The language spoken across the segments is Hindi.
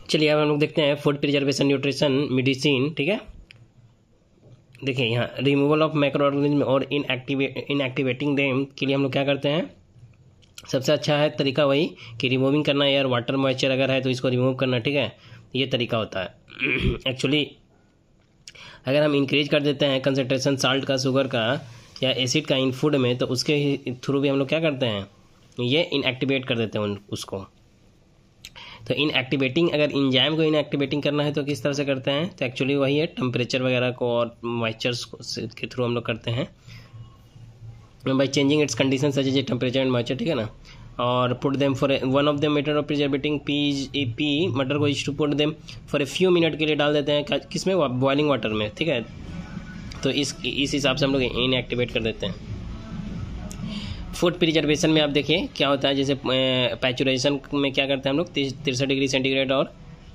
चलिए अब हम लोग देखते हैं फूड प्रिजर्वेशन न्यूट्रिशन मेडिसिन। ठीक है, देखिए यहाँ रिमूवल ऑफ माइक्रो ऑर्गेनिज्म और इनएक्टिवेटिंग देम के लिए हम लोग क्या करते हैं, सबसे अच्छा है तरीका वही कि रिमूविंग करना, यार वाटर मॉइस्चर अगर है तो इसको रिमूव करना। ठीक है, ये तरीका होता है। एक्चुअली अगर हम इंक्रीज कर देते हैं कंसनट्रेशन साल्ट का, शुगर का या एसिड का इन फूड में, तो उसके थ्रू भी हम लोग क्या करते हैं, ये इनएक्टिवेट कर देते हैं उसको। तो इनएक्टिवेटिंग, अगर इंजाइम को इनएक्टिवेटिंग करना है तो किस तरह से करते हैं, तो एक्चुअली वही है टेम्परेचर वगैरह को और मॉइस्चर्स के थ्रू हम लोग करते हैं by changing its condition such as temperature and moisture. ठीक है ना, और put them for one of the method of preservating pea मटर को is to put them for a few minute के लिए डाल देते हैं किसमें, बॉइलिंग वाटर में। ठीक है, तो इस हिसाब से हम लोग इनएक्टिवेट कर देते हैं। फूड प्रिजर्वेशन में आप देखिए क्या होता है, जैसे पैचुराइजेशन में क्या करते हैं हम लोग 63 डिग्री सेंटीग्रेड और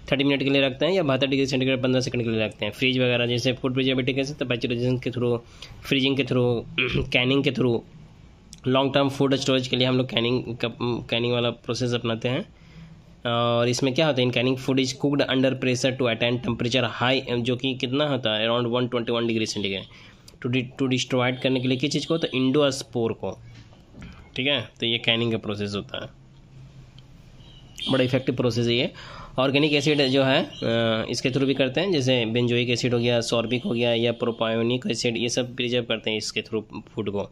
30 मिनट के लिए रखते हैं, या 72 डिग्री सेंटीग्रेड 15 सेकंड के लिए रखते हैं। फ्रीज वगैरह जैसे फूड प्रिजर्वेटिव कैसे, तो पैचुराइजेशन के थ्रू, फ्रीजिंग के थ्रू, कैनिंग के through. Long term food storage के लिए हम लोग कैनिंग वाला प्रोसेस अपनाते हैं। और इसमें क्या होता है, in canning food is cooked under pressure to attend temperature high, जो कि कितना होता है around 121 degree centigrade to destroyed करने के लिए किस चीज़ को, तो इंडोस्पोर को। ठीक है, तो ये कैनिंग का प्रोसेस होता है, बड़ा इफेक्टिव प्रोसेस है ये। ऑर्गेनिक एसिड जो है इसके थ्रू भी करते हैं, जैसे बेंजोइक एसिड हो गया, सॉर्बिक हो गया, या प्रोपायोनिक एसिड, ये सब प्रिजर्व करते हैं इसके थ्रू फूड को।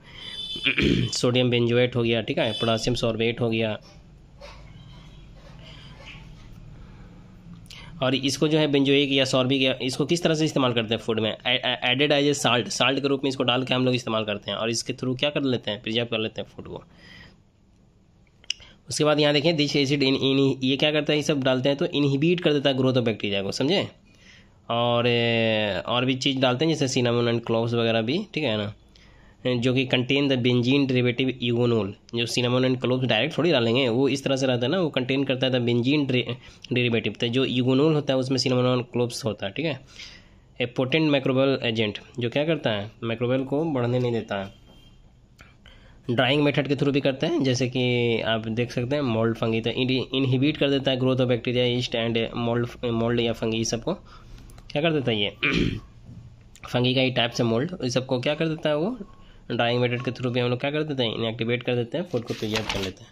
सोडियम बेंजोएट हो गया, ठीक है, पोटासियम सॉर्बेट हो गया। और इसको जो है बेंजोइक या सॉर्बिक, या इसको किस तरह से इस्तेमाल करते हैं फूड में, एडेड एज ए साल्ट के रूप में इसको डाल के हम लोग इस्तेमाल करते हैं, और इसके थ्रू क्या कर लेते हैं, प्रिजर्व कर लेते हैं फूड को। उसके बाद यहाँ देखें दिस एसिड ये क्या करता है, ये सब डालते हैं तो इनहिबिट कर देता है ग्रोथ ऑफ बैक्टीरिया को, समझे। और भी चीज़ डालते हैं जैसे सिनामोन एंड क्लोव्स वगैरह भी, ठीक है ना, जो कि कंटेन द बेंजीन डेरिवेटिव यूगोनोल। जो सिनामोन एंड क्लोव्स डायरेक्ट थोड़ी डालेंगे, वो इस तरह से रहता है ना, वो कंटेन करता है बेंजीन डेरिवेटिव, तो जो यूगोनोल होता है उसमें सिनामोन एंड क्लोव्स होता है। ठीक है, ए पोटेंट माइक्रोबियल एजेंट जो क्या करता है, माइक्रोबियल को बढ़ने नहीं देता है। ड्राइंग मेथड के थ्रू भी करते हैं, जैसे कि आप देख सकते हैं मोल्ड फंगी, तो इनहिबिट कर देता है growth of bacteria, east and mould या फंगी, सबको क्या कर देता है ये फंगी का ही टाइप से मोल्ड, इस सबको क्या कर देता है वो ड्राइंग मेथड के थ्रू भी हम लोग क्या कर देते हैं, इनएक्टिवेट कर देते हैं, फूड को प्रिजर्व कर लेते हैं।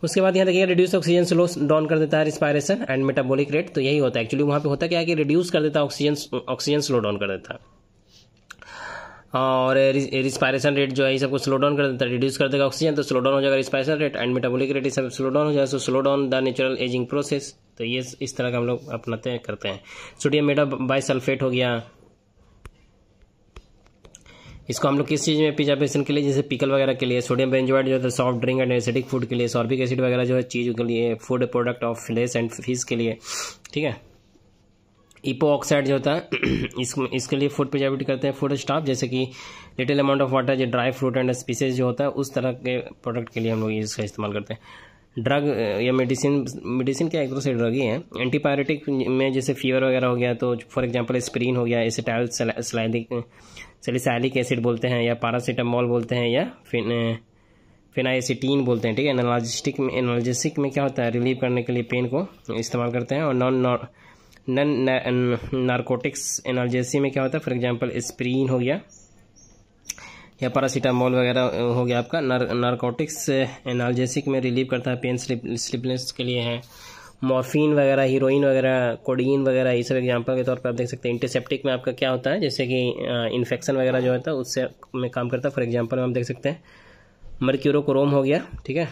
उसके बाद यहाँ देखिए रिड्यूस ऑक्सीजन स्लो डाउन कर देता है रिस्पायरेशन एंड मेटाबॉलिक रेट, तो यही होता है एक्चुअली वहाँ पे होता क्या है कि रिड्यूस कर देता है ऑक्सीजन स्लो डाउन कर देता है, और रिस्पायरेशन रेट जो है ये सबको स्लो डाउन कर देता है, रिड्यूस कर देगा ऑक्सीजन तो स्लो डाउन हो जाएगा respiration rate, and metabolic rate सब स्लो डाउन हो जाएगा, so slow down the natural ageing process. तो ये इस तरह का हम लोग अपनाते हैं, करते हैं। सोडियम मेटा बाइसल्फेट हो गया, इसको हम लोग किस चीज़ में प्रिजर्वेशन के लिए, जैसे पिकल वगैरह के लिए। सोडियम बेंजोएट जो है soft drink and acidic food के लिए। सॉर्बिक एसिड वगैरह जो है चीज़ के लिए, food product of flesh and fish के लिए, ठीक है। ईपो ऑक्साइड जो होता है इसके लिए फूड प्रिजर्वेटिव करते हैं फूड स्टाफ, जैसे कि लिटिल अमाउंट ऑफ वाटर, जो ड्राई फ्रूट एंड स्पीसीज जो होता है उस तरह के प्रोडक्ट के लिए हम लोग इसका इस्तेमाल करते हैं। ड्रग या मेडिसिन क्या एक तरह से ड्रग ही है। एंटीबायोटिक में जैसे फीवर वगैरह हो गया तो फॉर एग्जांपल एस्पिरिन हो गया, एसिटाइल सैलिसाइलिक एसिड बोलते हैं, या पैरासीटामोल बोलते हैं, या फेनाइसिटीन बोलते हैं, ठीक है। एनाल्जेसिक में क्या होता है, रिलीव करने के लिए पेन को इस्तेमाल करते हैं। और नॉन नारकोटिक्स एनाल्जेसी में क्या होता है, फॉर एग्जांपल एस्पिरिन हो गया या पैरासीटामोल वगैरह हो गया आपका। नारकोटिक्स एनाल्जेसिक में रिलीव करता है पेन, स्लीपनेस के लिए है। मॉर्फिन वगैरह, हीरोइन वगैरह, कोडीन वगैरह, ये सब एग्जांपल के तौर पर आप देख सकते हैं। एंटीसेप्टिक में आपका क्या होता है, जैसे कि इन्फेक्शन वगैरह जो होता है उससे में काम करता है। फॉर एग्जांपल हम देख सकते हैं मर्क्यूरोक्रोम हो गया, ठीक है,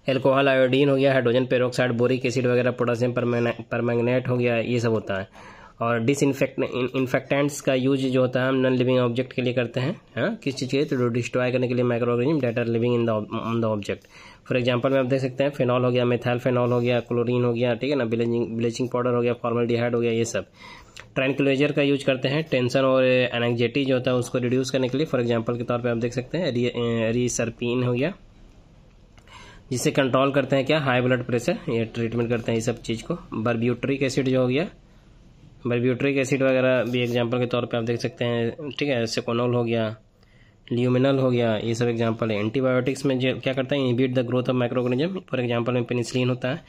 एल्कोहल आयोडीन हो गया, हाइड्रोजन पेरोक्साइड, बोरिक एसिड वगैरह, पोटासियम परमैंगनेट हो गया, ये सब होता है। और इन्फेक्टेंट्स का यूज जो होता है हम नॉन लिविंग ऑब्जेक्ट के लिए करते हैं, हाँ, किस चीज़ के लिए, तो डिस्ट्रॉय करने के लिए microorganism that are living on the object. For example में आप देख सकते हैं फेनॉल हो गया, मेथाइल फेनॉल हो गया, क्लोरीन हो गया, ठीक है ना, ब्लीचिंग पाउडर हो गया, फॉर्मल्डिहाइड हो गया, ये सब। ट्रैंक्विलाइजर का यूज करते हैं टेंशन और एंग्जाइटी जो होता है उसको रिड्यूस करने के लिए। फॉर एग्जांपल के तौर पे आप देख सकते हैं रिसर्पिन हो गया, जिससे कंट्रोल करते हैं क्या, हाई ब्लड प्रेशर, ये ट्रीटमेंट करते हैं ये सब चीज़ को। बर्ब्यूट्रिक एसिड जो हो गया, बर्ब्यूट्रिक एसिड वगैरह भी एग्जांपल के तौर पे आप देख सकते हैं, ठीक है। सेकोनोल हो गया, ल्यूमिनल हो गया, ये सब एग्जांपल है। एंटीबायोटिक्स में जो क्या करता है, inhibit the growth of micro organism, for example में पेनिसिलिन होता है।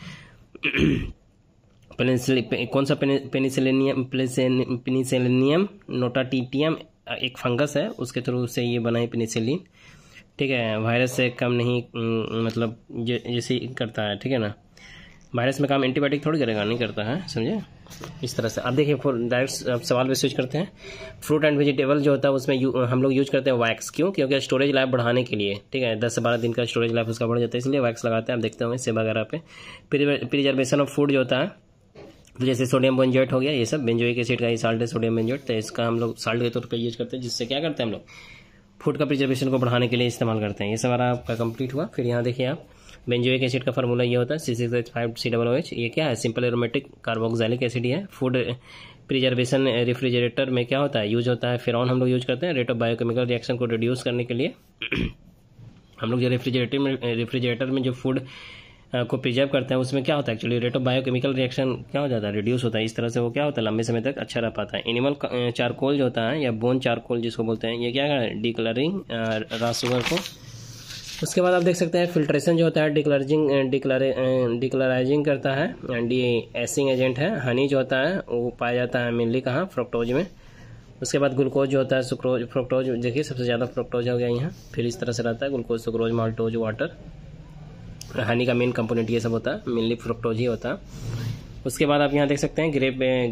कौन सा पेनिसिलिनियम नोटाटिटियम एक फंगस है, उसके थ्रू से ये बना है पेनिसिलिन, ठीक है। वायरस से कम नहीं मतलब जैसे करता है, ठीक है ना। वायरस में काम एंटीबायोटिक थोड़ी करेगा, नहीं करता है, समझे। इस तरह से अब देखिए डायरेक्ट अब सवाल पे स्विच करते हैं। फ्रूट एंड वेजिटेबल जो होता है उसमें हम लोग यूज करते हैं वैक्स, क्यों? क्योंकि स्टोरेज लाइफ बढ़ाने के लिए, ठीक है, 10 से 12 दिन का स्टोरेज लाइफ उसका बढ़ जाता है, इसलिए वैक्स लगाते हैं। आप देखते होंगे सेब वगैरह पे। प्रिजर्वेशन ऑफ फूड जो होता है, तो जैसे सोडियम बेंजोएट हो गया, ये सब बेंजोइक एसिड का ही साल्ट है सोडियम बेंजोएट, तो इसका हम लोग साल्ट के तौर पर यूज करते हैं, जिससे क्या करते हैं हम लोग फूड का प्रिजर्वेशन को बढ़ाने के लिए इस्तेमाल करते हैं। ये सब आपका कंप्लीट हुआ। फिर यहाँ देखिए आप, बेंजोइक एसिड का फार्मूला ये होता है C6H5COOH। ये क्या है? सिंपल एरोमेटिक कार्बोक्सिलिक एसिड है। फूड प्रिजर्वेशन रेफ्रिजरेटर में क्या होता है? यूज होता है फिरॉन हम लोग यूज करते हैं रेट ऑफ बायोकेमिकल रिएक्शन को रिड्यूस करने के लिए। हम लोग जो रेफ्रिजरेटर में जो फूड को प्रिजर्व करते हैं उसमें क्या होता है actually rate of biochemical reaction क्या हो जाता है? रिड्यूस होता है। इस तरह से वो क्या होता है लंबे समय तक अच्छा रह पाता है। एनिमल चारकोल जो होता है या बोन चारकोल जिसको बोलते हैं, ये क्या है? डिकलरिंग रॉ शुगर को। उसके बाद आप देख सकते हैं फिल्ट्रेशन जो होता है डिक्लराइजिंग करता है, डी एसिंग एजेंट है। हनी जो होता है वो पाया जाता है मेनली कहाँ? फ्रुक्टोज में। उसके बाद ग्लूकोज जो होता है सुक्रोज फ्रुक्टोज, देखिए सबसे ज़्यादा फ्रुक्टोज हो गया यहाँ। फिर इस तरह से रहता है glucose sucrose maltose water. Honey का मेन कंपोनेंट ये सब होता है, मेनली फ्रुक्टोज ही होता है। उसके बाद आप यहाँ देख सकते हैं ग्रेप में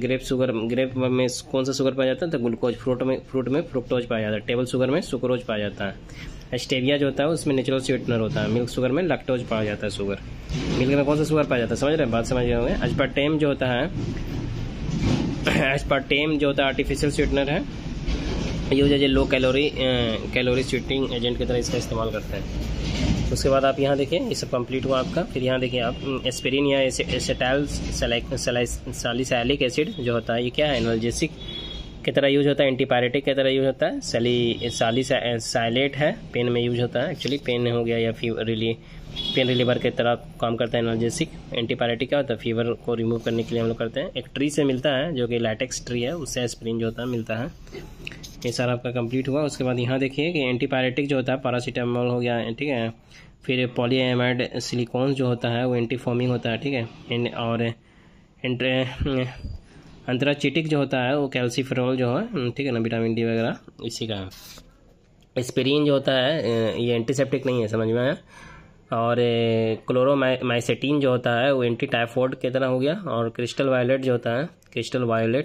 कौन सा शुगर पाया जाता है? तो ग्लूकोज। फ्रूट में फ्रुक्टोज पाया जाता है। टेबल शुगर में सुक्रोज पाया जाता है। स्टेविया जो होता है उसमें नेचुरल स्वीटनर होता है। मिल्क शुगर में लैक्टोज पाया जाता है शुगर। मिल्क में कौन सा शुगर पाया जाता है? समझ रहे हैं? बात समझ रहे होंगे। एस्पार्टेम जो होता है आर्टिफिशियल स्वीटनर है, use as a low calorie sweetening agent की तरह इसका इस्तेमाल करते हैं। उसके बाद आप यहाँ देखिए ये सब कंप्लीट हुआ आपका। फिर यहाँ देखिए आप एस्पिरिन या एसिटाइल सैलिसाइलिक एसिड जो होता है, ये क्या है? एनाल्जेसिक की तरह यूज होता है, एंटीपायरेटिक की तरह यूज होता है। सैलिसाइलेट है, पेन में यूज होता है। एक्चुअली पेन हो गया या पेन रिलीवर की तरह काम करता है एनाल्जेसिक। एंटीपायरेटिक क्या होता है? फीवर को रिमूव करने के लिए हम लोग करते हैं। एक ट्री से मिलता है जो कि लैटेक्स ट्री है, उससे एस्पिरिन जो होता है मिलता है। ये सारा आपका कंप्लीट हुआ। उसके बाद यहाँ देखिए कि एंटीपायरेटिक जो होता है पैरासीटामोल हो गया, ठीक है। फिर पॉलीएमाइड सिलिकॉन जो होता है वो एंटीफॉर्मिंग होता है, ठीक है। और अंतराचिटिक जो होता है वो कैल्सीफेरॉल जो है, ठीक है ना, विटामिन डी वगैरह इसी का है। एस्पिरिन जो होता है ये एंटीसेप्टिक नहीं है, समझ में आया। और क्लोरोमाइसेटिन जो होता है वो एंटी टाइफॉइड की तरह हो गया। और क्रिस्टल वायलेट जो होता है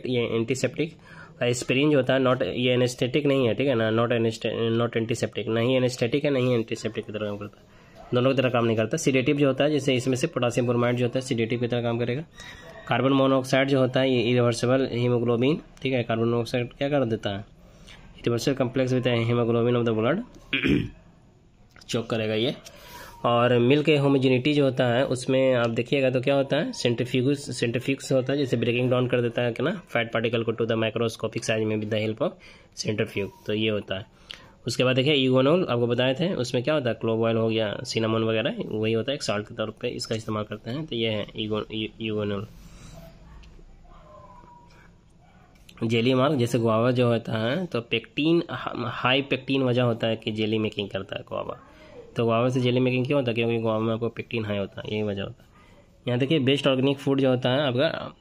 ये एंटीसेप्टिक। एस्पिरिन जो होता है ये एनेस्थेटिक नहीं है, ठीक है ना, नॉट एंटीसेप्टिक, नहीं एनेस्थेटिक है नहीं एंटीसेप्टिक की तरह काम करता है, दोनों की तरह काम नहीं करता। सीडेटिव जो होता है जैसे इसमें से पोटासियम ब्रोमाइड जो होता है सीडेटिव की तरह काम करेगा। कार्बन मोनोऑक्साइड जो होता है ये इरिवर्सिबल हीमोग्लोबिन, ठीक है। कार्बन मोनोऑक्साइड क्या कर देता है? Irreversible complex with haemoglobin of the blood choke करेगा ये। और मिल्क होमोजेनिटी जो होता है उसमें आप देखिएगा तो क्या होता है? सेंट्रीफ्यूज होता है, जैसे ब्रेकिंग डाउन कर देता है कि ना फैट पार्टिकल को टू द माइक्रोस्कोपिक साइज में with the help of centrifuge, तो ये होता है। उसके बाद देखिए यूगोनोल आपको बताए थे, उसमें क्या होता है? क्लोव ऑयल हो गया, सिनामोन वगैरह, वही होता है, एक साल्ट के तौर पे इसका इस्तेमाल करते हैं। तो ये है यूगोनोल। जेली मार्क जैसे गुआवा जो होता है तो पेक्टिन, हाई पेक्टिन वजह होता है कि जेली मेकिंग करता है गुआवा। तो गुआवा से जेली मेकिंग क्यों होता है? क्योंकि गुआवा में आपको पेक्टिन हाई होता है, यही वजह होता है। यहाँ देखिए बेस्ट ऑर्गेनिक फूड जो होता है आपका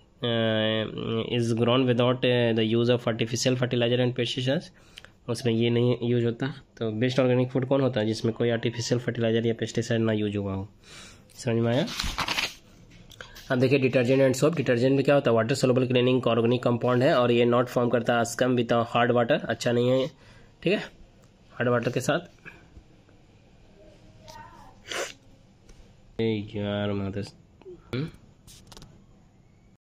is grown without the use of artificial fertilizer and pesticides, उसमें ये नहीं यूज होता। तो बेस्ट ऑर्गेनिक फूड कौन होता है? जिसमें कोई आर्टिफिशियल फर्टिलाइजर या पेस्टिसाइड ना यूज हुआ हो। समझ में आया? अब देखिए डिटर्जेंट एंड सोप। डिटर्जेंट में क्या होता है? Water soluble cleaning organic compound है और ये नॉट फॉर्म करता है स्कम विद हार्ड वाटर, अच्छा नहीं है, ठीक है, हार्ड वाटर के साथ। यार